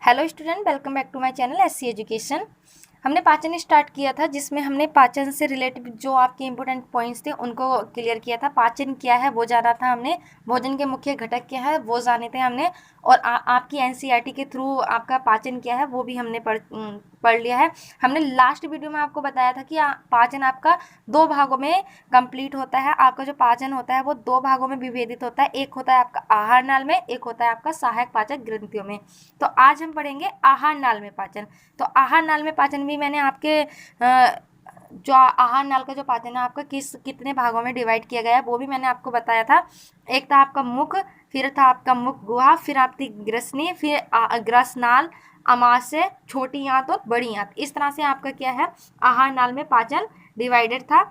Hello student, welcome back to my channel SC education. हमने पाचन start किया था जिसमें हमने पाचन से रिलेटेड जो आपके इंपॉर्टेंट पॉइंट्स थे उनको क्लियर किया था। पाचन क्या है वो जाना था हमने, भोजन के मुख्य घटक क्या है वो जाने थे हमने, और आपकी एनसीईआरटी के थ्रू आपका पाचन क्या है वो भी हमने पढ़ लिया है। हमने लास्ट वीडियो में आपको बताया था कि पाचन आपका दो भागों में कंप्लीट होता है। आपका जो पाचन होता है वो दो भागों में विभेदित होता है, एक होता है आपका आहार नाल में, एक होता है आपका सहायक पाचक ग्रंथियों में। तो आज हम पढ़ेंगे आहार नाल में पाचन। तो आहार नाल में पाचन भी मैंने आपके जो आहार नाल का जो पाचन है आपका कितने भागों में डिवाइड किया गया है वो भी मैंने आपको बताया था। एक था आपका मुख, फिर था आपका मुख गुहा, फिर आपकी ग्रसनी, फिर ग्रसनाल, अमाशय, छोटी आंत और बड़ी आंत। इस तरह से आपका क्या है आहार नाल में पाचन डिवाइडेड था।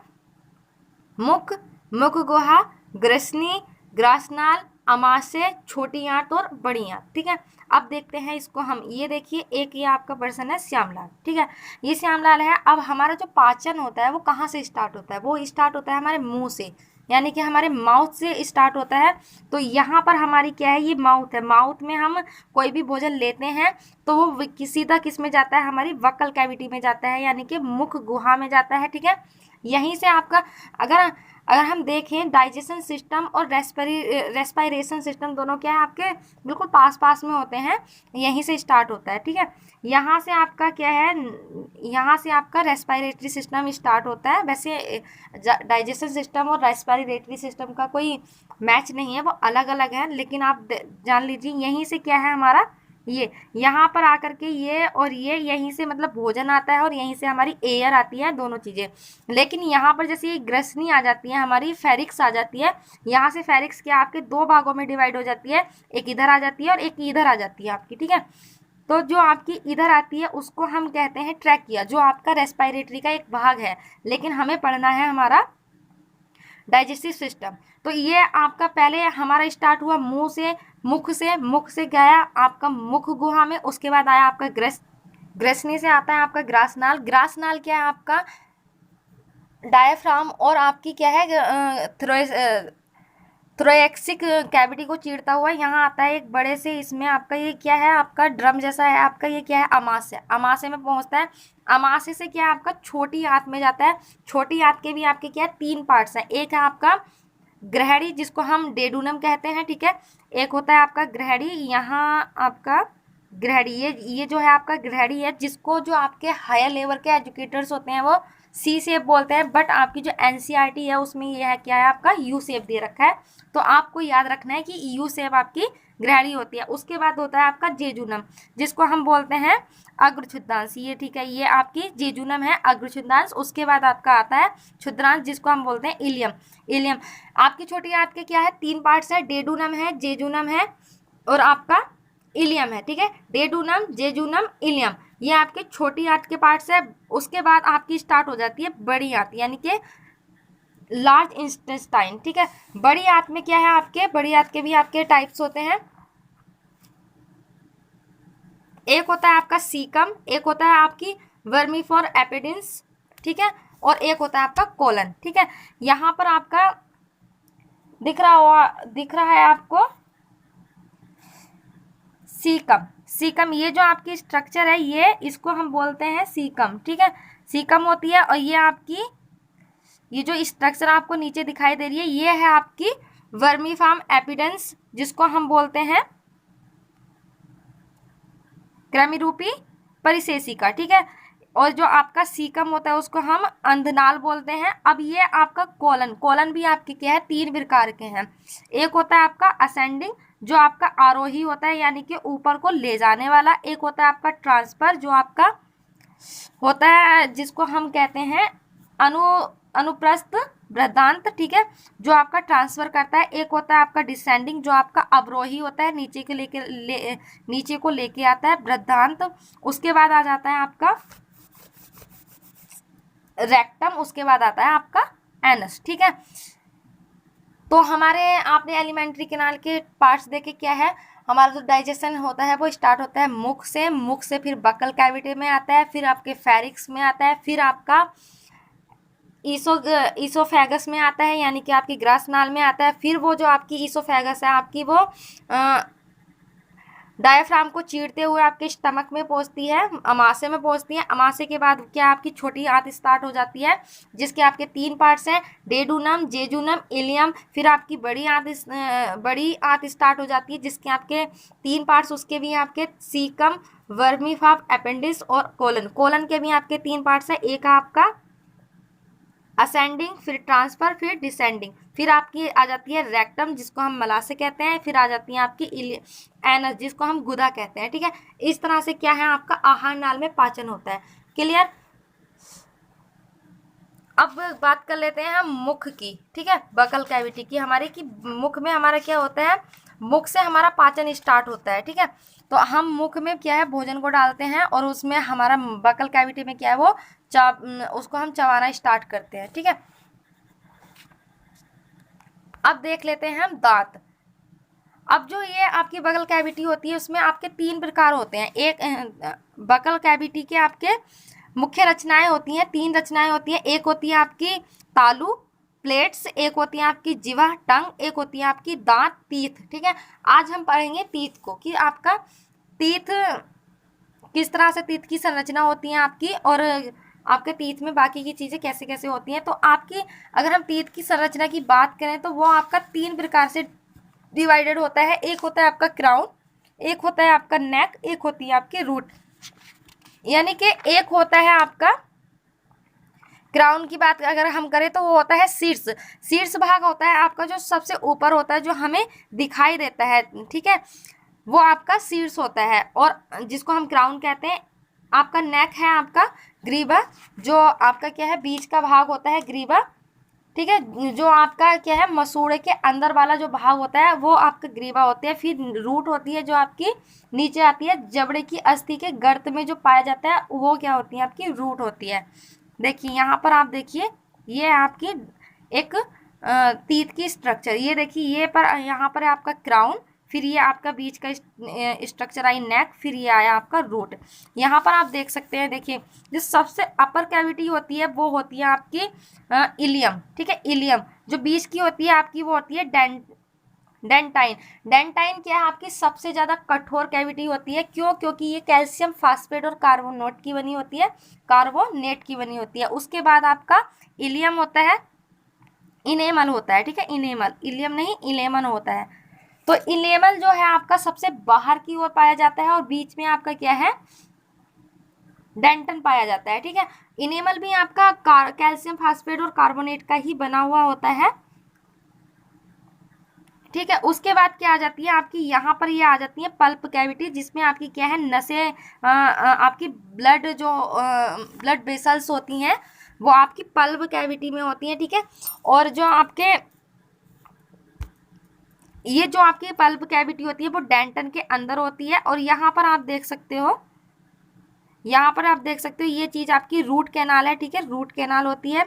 मुख, मुख गुहा, ग्रसनी, ग्रासनाल, अमाशय, छोटी आंत और बड़ी आंत। ठीक है, अब देखते हैं इसको हम। ये देखिए, एक ये आपका पर्सन है श्यामलाल। ठीक है, ये श्यामलाल है। अब हमारा जो पाचन होता है वो कहाँ से स्टार्ट होता है? वो स्टार्ट होता है हमारे मुंह से, यानी कि हमारे माउथ से स्टार्ट होता है। तो यहाँ पर हमारी क्या है, ये माउथ है। माउथ में हम कोई भी भोजन लेते हैं तो वो सीधा किस में जाता है, हमारी वक्कल कैविटी में जाता है, यानी कि मुख गुहा में जाता है। ठीक है, यहीं से आपका अगर अगर हम देखें डाइजेशन सिस्टम और रेस्पिरेशन सिस्टम दोनों क्या है आपके बिल्कुल पास पास में होते हैं, यहीं से स्टार्ट होता है। ठीक है, यहाँ से आपका क्या है, यहाँ से आपका रेस्पिरेटरी सिस्टम स्टार्ट होता है। वैसे डाइजेशन सिस्टम और रेस्पिरेटरी सिस्टम का कोई मैच नहीं है, वो अलग अलग है, लेकिन आप जान लीजिए यहीं से क्या है हमारा, ये यहाँ पर आकर के ये और ये यहीं से मतलब भोजन आता है और यहीं से हमारी एयर आती है, दोनों चीज़ें। लेकिन यहाँ पर जैसे ये ग्रसनी आ जाती है, हमारी फेरिक्स आ जाती है। यहाँ से फेरिक्स क्या आपके दो भागों में डिवाइड हो जाती है, एक इधर आ जाती है और एक इधर आ जाती है आपकी। ठीक है, तो जो आपकी इधर आती है उसको हम कहते हैं ट्रैकिया, जो आपका रेस्पिरेटरी का एक भाग है, लेकिन हमें पढ़ना है हमारा डाइजेस्टिव सिस्टम। तो ये आपका पहले हमारा स्टार्ट हुआ मुंह से, मुख से गया आपका मुख गुहा में, उसके बाद आया आपका ग्रसनी से आता है आपका ग्रासनाल। ग्रासनाल क्या है आपका डायफ्राम और आपकी क्या है थोरैक्सिक कैविटी को चीरता हुआ यहाँ आता है एक बड़े से, इसमें आपका ये क्या है आपका ड्रम जैसा है आपका, ये क्या है अमाशय। अमाशय में पहुँचता है, अमाशय से क्या है आपका छोटी आंत में जाता है। छोटी आंत के भी आपके क्या है तीन पार्ट्स हैं, एक है आपका ग्रहणी जिसको हम डेडूनम कहते हैं। ठीक है, एक होता है आपका ग्रहणी, यहाँ आपका ग्रहणी, ये जो है आपका ग्रहणी है, जिसको जो आपके हायर लेवल के एजुकेटर्स होते हैं वो सी शेप बोलते हैं, बट आपकी जो एनसीईआरटी है उसमें ये है क्या है आपका यू शेप दे रखा है। तो आपको याद रखना है कि यू शेप आपकी ग्रहणी होती है। उसके बाद होता है आपका जेजुनम, जिसको हम बोलते हैं अग्रछुद्रांश। ये ठीक है, ये आपकी जेजुनम है, अग्रछुद्रांश। उसके बाद आपका आता है क्षुद्रांश, जिसको हम बोलते हैं इलियम। इलियम आपकी छोटी आंत के क्या है तीन पार्ट्स है, डेडूनम है, जेजुनम है और आपका इलियम है। ठीक है, डेडूनम, जेजुनम, इलियम, ये आपके छोटी आंत के पार्ट्स है। उसके बाद आपकी स्टार्ट हो जाती है बड़ी आंत, यानी कि लार्ज इंटेस्टाइन। ठीक है, बड़ी आंत में क्या है आपके, बड़ी आंत के भी आपके टाइप्स होते हैं। एक होता है आपका सीकम, एक होता है आपकी वर्मीफोर एपिडेंस। ठीक है, और एक होता है आपका कोलन। ठीक है, यहाँ पर आपका दिख रहा है आपको सीकम। सीकम ये जो आपकी स्ट्रक्चर है ये इसको हम बोलते हैं सीकम। ठीक है, सीकम होती है, और ये आपकी ये जो स्ट्रक्चर आपको नीचे दिखाई दे रही है ये है आपकी वर्मीफॉर्म एपिडेंस, जिसको हम बोलते हैं कृमिरूपी परिसेशिका। ठीक है, और जो आपका सीकम होता है उसको हम अंधनाल बोलते हैं। अब ये आपका कोलन, कोलन भी आपके क्या है तीन प्रकार के हैं। एक होता है आपका असेंडिंग, जो आपका आरोही होता है, यानी कि ऊपर को ले जाने वाला। एक होता है आपका ट्रांसफर, जो आपका होता है जिसको हम कहते हैं अनुप्रस्थ वृद्धांत। ठीक है, जो आपका ट्रांसफर करता है। एक होता है आपका डिसेंडिंग, जो आपका अवरोही होता है, नीचे को लेके आता है, वृद्धांत। उसके बाद आ जाता है आपका रेक्टम, उसके बाद आता है आपका एनस। ठीक है, तो हमारे आपने एलिमेंट्री कैनाल के पार्ट्स देखे क्या है, हमारा जो डाइजेशन होता है वो स्टार्ट होता है मुख से फिर बक्कल कैविटी में आता है, फिर आपके फेरिक्स में आता है, फिर आपका ईसोफेगस में आता है, यानी कि आपकी ग्रासनाल में आता है। फिर वो जो आपकी ईसोफेगस है आपकी वो डायफ्राम को चीरते हुए आपके स्टमक में पहुंचती है, अमाशय में पहुंचती है। अमाशय के बाद क्या आपकी छोटी आंत स्टार्ट हो जाती है, जिसके आपके 3 पार्ट्स हैं, डेडूनम, जेजूनम, इलियम। फिर आपकी बड़ी आंत स्टार्ट हो जाती है, जिसके आपके 3 पार्ट्स, उसके भी आपके सीकम, वर्मीफाफ, अपेंडिक्स और कोलन। कोलन के भी आपके 3 पार्ट्स हैं, एक आपका असेंडिंग, फिर ट्रांसफर, फिर डिसेंडिंग। फिर आपकी आ जाती है रेक्टम, जिसको हम मलाशय कहते हैं। फिर आ जाती है आपकी एनस, जिसको हम गुदा कहते हैं। ठीक है, इस तरह से क्या है आपका आहार नाल में पाचन होता है। क्लियर। अब बात कर लेते हैं हम मुख की। ठीक है, बकल कैविटी की हमारे की। मुख में हमारा क्या होता है, मुख से हमारा पाचन स्टार्ट होता है। ठीक है, तो हम मुख में क्या है भोजन को डालते हैं और उसमें हमारा बकल कैविटी में क्या है वो उसको हम चबाना स्टार्ट करते हैं। ठीक है, अब देख लेते हैं हम दांत। अब जो ये आपकी बकल कैविटी होती है उसमें आपके 3 प्रकार होते हैं। एक बकल कैविटी के आपके मुख्य रचनाएं होती हैं, 3 रचनाएं होती हैं। एक होती है आपकी तालु, प्लेट्स, एक होती है आपकी जिह्वा, टंग, एक होती है आपकी दांत, तीथ। ठीक है, आज हम पढ़ेंगे तीथ को, कि आपका तीथ किस तरह से तीथ की संरचना होती है आपकी, और आपके तीथ में बाकी की चीज़ें कैसे कैसे होती हैं। तो आपकी अगर हम तीथ की संरचना की बात करें तो वो आपका 3 प्रकार से डिवाइडेड होता है। एक होता है आपका क्राउन, एक होता है आपका नेक, एक होती है आपकी रूट। यानी कि एक होता है आपका क्राउन की बात अगर हम करें तो वो होता है शीर्ष। शीर्ष भाग होता है आपका जो सबसे ऊपर होता है, जो हमें दिखाई देता है। ठीक है, वो आपका शीर्ष होता है, और जिसको हम क्राउन कहते हैं। आपका नेक है आपका ग्रीवा, जो आपका क्या है बीच का भाग होता है ग्रीवा। ठीक है, जो आपका क्या है मसूड़े के अंदर वाला जो भाग होता है वो आपका ग्रीवा होता है। फिर रूट होती है जो आपकी नीचे आती है, जबड़े की अस्थि के गर्त में जो पाया जाता है वो क्या होती है आपकी रूट होती है। देखिए यहाँ पर आप देखिए, ये आपकी एक तीत की स्ट्रक्चर, ये देखिए ये पर यहाँ पर है आपका क्राउन, फिर ये आपका बीच का स्ट्रक्चर आई नेक, फिर ये आया आपका रूट। यहाँ पर आप देख सकते हैं, देखिए जो सबसे अपर कैविटी होती है वो होती है आपकी इलियम। ठीक है, इलियम जो बीच की होती है आपकी वो होती है डेंटाइन। डेंटाइन क्या है आपकी सबसे ज़्यादा कठोर कैविटी होती है। क्यों? क्योंकि ये कैल्शियम फास्फेट और कार्बोनेट की बनी होती है, कार्बोनेट की बनी होती है। उसके बाद आपका इलियम होता है, इनेमल होता है। ठीक है, इनेमल, इलियम नहीं इलेमन होता है। तो इलेमल जो है आपका सबसे बाहर की ओर पाया जाता है, और बीच में आपका क्या है डेंटन पाया जाता है। ठीक है, इनेमल भी आपका कैल्शियम फास्फेट और कार्बोनेट का ही बना हुआ होता है। ठीक है, उसके बाद क्या आ जाती है आपकी यहाँ पर ये आ जाती है पल्प कैविटी, जिसमें आपकी क्या है नसें, आपकी ब्लड जो ब्लड वेसल्स होती हैं वो आपकी पल्प कैविटी में होती हैं। ठीक है, और जो आपके ये जो आपकी पल्प कैविटी होती है वो डेंटन के अंदर होती है। और यहाँ पर आप देख सकते हो, यहाँ पर आप देख सकते हो ये चीज़ आपकी रूट कैनाल है। ठीक है, रूट कैनाल होती है।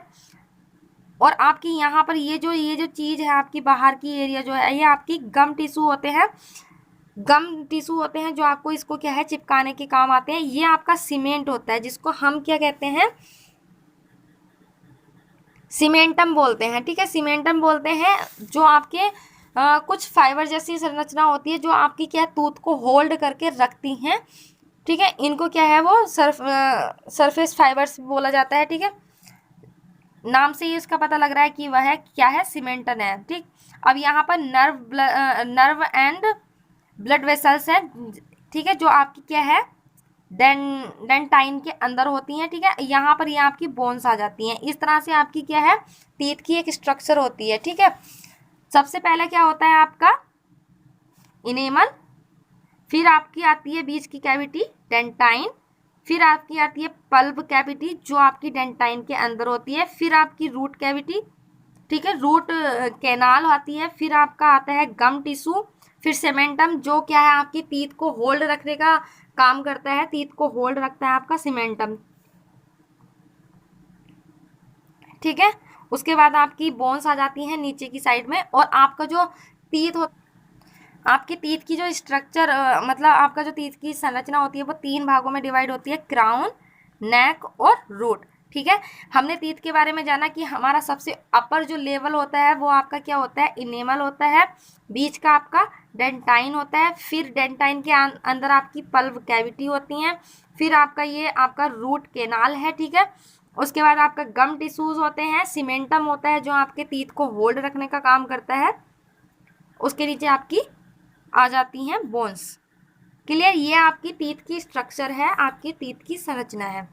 और आपकी यहाँ पर ये जो चीज़ है आपकी बाहर की एरिया जो है ये आपकी गम टिश्यू होते हैं, गम टिश्यू होते हैं जो आपको इसको क्या है चिपकाने के काम आते हैं। ये आपका सीमेंट होता है, जिसको हम क्या कहते हैं सीमेंटम बोलते हैं। ठीक है, सीमेंटम बोलते हैं, जो आपके कुछ फाइबर जैसी संरचना होती है जो आपकी क्या है टूथ को होल्ड करके रखती हैं। ठीक है, इनको क्या है वो सरफेस फाइबर्स बोला जाता है। ठीक है, नाम से ही इसका पता लग रहा है कि वह क्या है सीमेंटन है। ठीक, अब यहाँ पर नर्व एंड ब्लड वेसल्स हैं। ठीक है, जो आपकी क्या है डेंटाइन के अंदर होती हैं। ठीक है, यहाँ पर ये आपकी बोन्स आ जाती हैं। इस तरह से आपकी क्या है टीथ की एक स्ट्रक्चर होती है। ठीक है, सबसे पहले क्या होता है आपका इनेमल, फिर आपकी आती है बीच की कैविटी डेंटाइन, फिर आपकी आती है पल्प कैविटी जो आपकी डेंटाइन के अंदर होती है, फिर आपकी रूट कैविटी। ठीक है, रूट कैनाल आती है, फिर आपका आता है गम टिश्यू, फिर सीमेंटम जो क्या है आपकी टीथ को होल्ड रखने का काम करता है, टीथ को होल्ड रखता है आपका सीमेंटम। ठीक है, उसके बाद आपकी बोन्स आ जाती हैं नीचे की साइड में, और आपका जो टीथ हो आपकी टीथ की जो स्ट्रक्चर मतलब आपका जो टीथ की संरचना होती है वो 3 भागों में डिवाइड होती है, क्राउन, नेक और रूट। ठीक है, हमने टीथ के बारे में जाना कि हमारा सबसे अपर जो लेवल होता है वो आपका क्या होता है इनेमल होता है, बीच का आपका डेंटाइन होता है, फिर डेंटाइन के अंदर आपकी पल्व कैविटी होती है, फिर आपका ये आपका रूट केनाल है, ठीक है। उसके बाद आपका गम टिश्यूज होते हैं, सीमेंटम होता है जो आपके टीथ को होल्ड रखने का काम करता है, उसके नीचे आपकी आ जाती हैं बोन्स। क्लियर, ये आपकी टीथ की स्ट्रक्चर है, आपकी टीथ की संरचना है।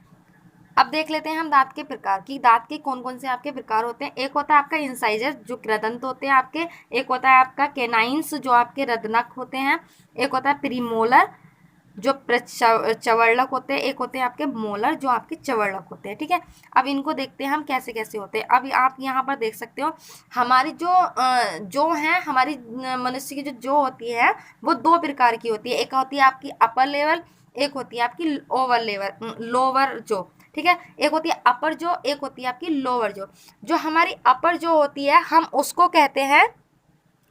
अब देख लेते हैं हम दांत के प्रकार की, दांत के कौन कौन से आपके प्रकार होते हैं। एक होता है आपका इंसाइजर जो कृदंत होते हैं आपके, एक होता है आपका केनाइंस जो आपके रदनक होते हैं, एक होता है प्रीमोलर जो चवर्लक होते हैं, एक होते हैं आपके मोलर जो आपके चवर्लक होते हैं, ठीक है। अब इनको देखते हैं हम कैसे कैसे होते हैं। अब आप यहाँ पर देख सकते हो हमारी जो है हमारी मनुष्य की जो होती है वो दो प्रकार की होती है। एक होती है आपकी अपर लेवल, एक होती है आपकी ओवर लेवल लोअर जो, ठीक है। एक होती है अपर जो, एक होती है आपकी लोअर जो। जो हमारी अपर जो होती है हम उसको कहते हैं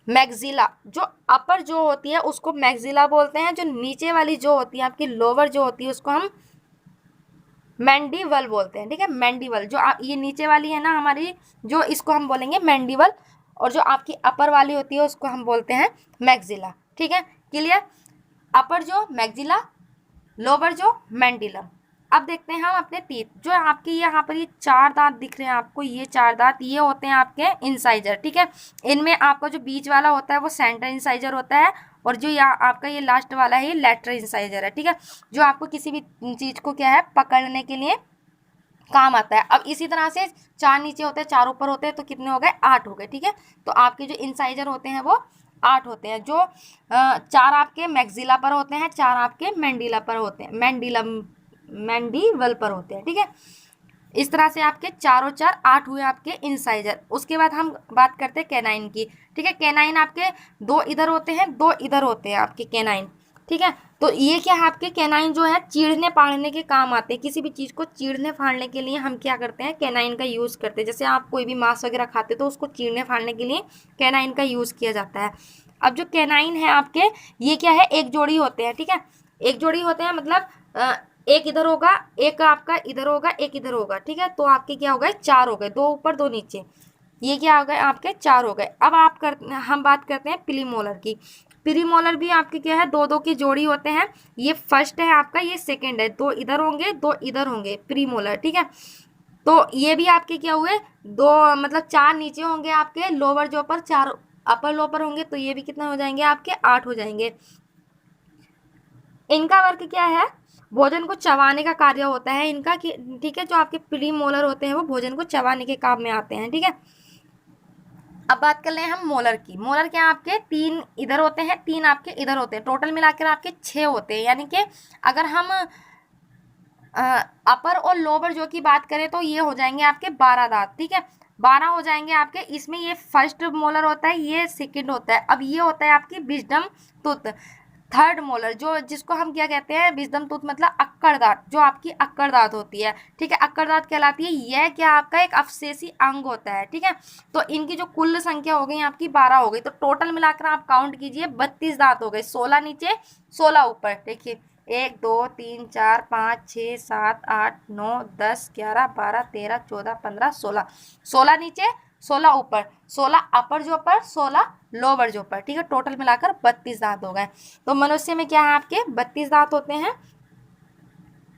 मैक्सिला, जो अपर जो होती है उसको मैक्सिला बोलते हैं। जो नीचे वाली जो होती है आपकी लोअर जो होती है उसको हम मैंडिबल बोलते हैं, ठीक है। मैंडिबल जो ये नीचे वाली है ना हमारी, जो इसको हम बोलेंगे मैंडिबल, और जो आपकी अपर वाली होती है उसको हम बोलते हैं मैक्सिला, ठीक है। क्लियर, अपर जो मैक्सिला, लोअर जो मैंडिलम। अब देखते हैं हम अपने टीथ, जो आपके यहाँ पर ये चार दांत दिख रहे हैं आपको, ये चार दांत ये होते हैं आपके इंसाइजर, ठीक है। इनमें आपका जो बीच वाला होता है वो सेंटर इंसाइजर होता है, और जो यहाँ आपका ये लास्ट वाला है ये लेटरल इंसाइजर है, ठीक है। जो आपको किसी भी चीज को क्या है पकड़ने के लिए काम आता है। अब इसी तरह से चार नीचे होते हैं, चार ऊपर होते हैं, तो कितने हो गए, 8 हो गए, ठीक है। तो आपके जो इंसाइजर होते हैं वो 8 होते हैं। जो चार आपके मैक्सिला पर होते हैं, चार आपके मैंडिला पर होते हैं, मैंडिबल पर होते हैं, ठीक है। इस तरह से आपके चारों चार 8 हुए आपके इंसाइजर। उसके बाद हम बात करते हैं कैनाइन की, ठीक है। कैनाइन आपके दो इधर होते हैं, दो इधर होते हैं आपके कैनाइन, ठीक है। तो ये क्या है आपके कैनाइन जो है चीरने फाड़ने के काम आते हैं। किसी भी चीज़ को चीरने फाड़ने के लिए हम क्या करते हैं, कैनाइन का यूज़ करते हैं। जैसे आप कोई भी मांस वगैरह खाते हैं तो उसको चीरने फाड़ने के लिए कैनाइन का यूज़ किया जाता है। अब जो कैनाइन है आपके ये क्या है, एक जोड़ी होते हैं, ठीक है। एक जोड़ी होते हैं मतलब एक इधर होगा, एक आपका इधर होगा, एक इधर होगा, ठीक है। तो आपके क्या हो गए, 4 हो गए, दो ऊपर दो नीचे, ये क्या हो गए आपके 4 हो गए। अब हम बात करते हैं प्रीमोलर की। प्रीमोलर भी आपके क्या है, दो दो की जोड़ी होते हैं। ये फर्स्ट है आपका, ये सेकंड है, दो इधर होंगे दो इधर होंगे प्रीमोलर, ठीक है। तो ये भी आपके क्या हुए, दो मतलब 4 नीचे होंगे आपके लोअर जो पर, 4 अपर लोअर होंगे, तो ये भी कितना हो जाएंगे आपके 8 हो जाएंगे। इनका वर्क क्या है, भोजन को चबाने का कार्य होता है इनका, ठीक है। जो आपके प्रीमोलर होते हैं वो भोजन को चबाने के काम में आते हैं, ठीक है। अब बात कर ले हम मोलर की। मोलर क्या आपके 3 इधर होते हैं, 3 आपके इधर होते हैं, टोटल मिलाकर आपके 6 होते हैं। यानी कि अगर हम अपर और लोअर जो की बात करें तो ये हो जाएंगे आपके 12 दांत, ठीक है। 12 हो जाएंगे आपके। इसमें ये फर्स्ट मोलर होता है, ये सेकंड होता है। अब ये होता है आपकी विजडम टूथ, थर्ड मोलर जो जिसको हम क्या कहते हैं, विजडम टूथ मतलब अक्कड़ दांत, जो आपकी अक्कड़ दांत होती है, ठीक है। अक्कड़ दांत कहलाती है। यह क्या आपका एक अवशेषी अंग होता है, ठीक है। तो इनकी जो कुल संख्या हो गई आपकी 12 हो गई। तो टोटल मिलाकर आप काउंट कीजिए, 32 दांत हो गए, 16 नीचे 16 ऊपर। देखिए 1 2 3 4 5 6 7 8 9 10 11 12 13 14 15 16, 16 नीचे 16 ऊपर, 16 अपर जो पर, 16 लोअर जो पर, ठीक है। टोटल मिलाकर 32 दांत हो गए। तो मनुष्य में क्या है आपके 32 दांत होते हैं,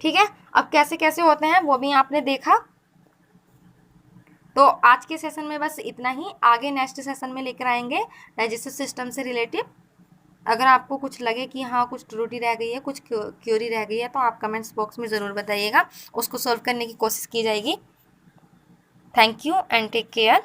ठीक है। अब कैसे कैसे होते हैं वो भी आपने देखा। तो आज के सेशन में बस इतना ही, आगे नेक्स्ट सेशन में लेकर आएंगे डाइजेस्टिव सिस्टम से रिलेटिव। अगर आपको कुछ लगे कि हाँ कुछ त्रुटि रह गई है, कुछ क्यूरी रह गई है, तो आप कमेंट्स बॉक्स में ज़रूर बताइएगा, उसको सॉल्व करने की कोशिश की जाएगी। Thank you and take care.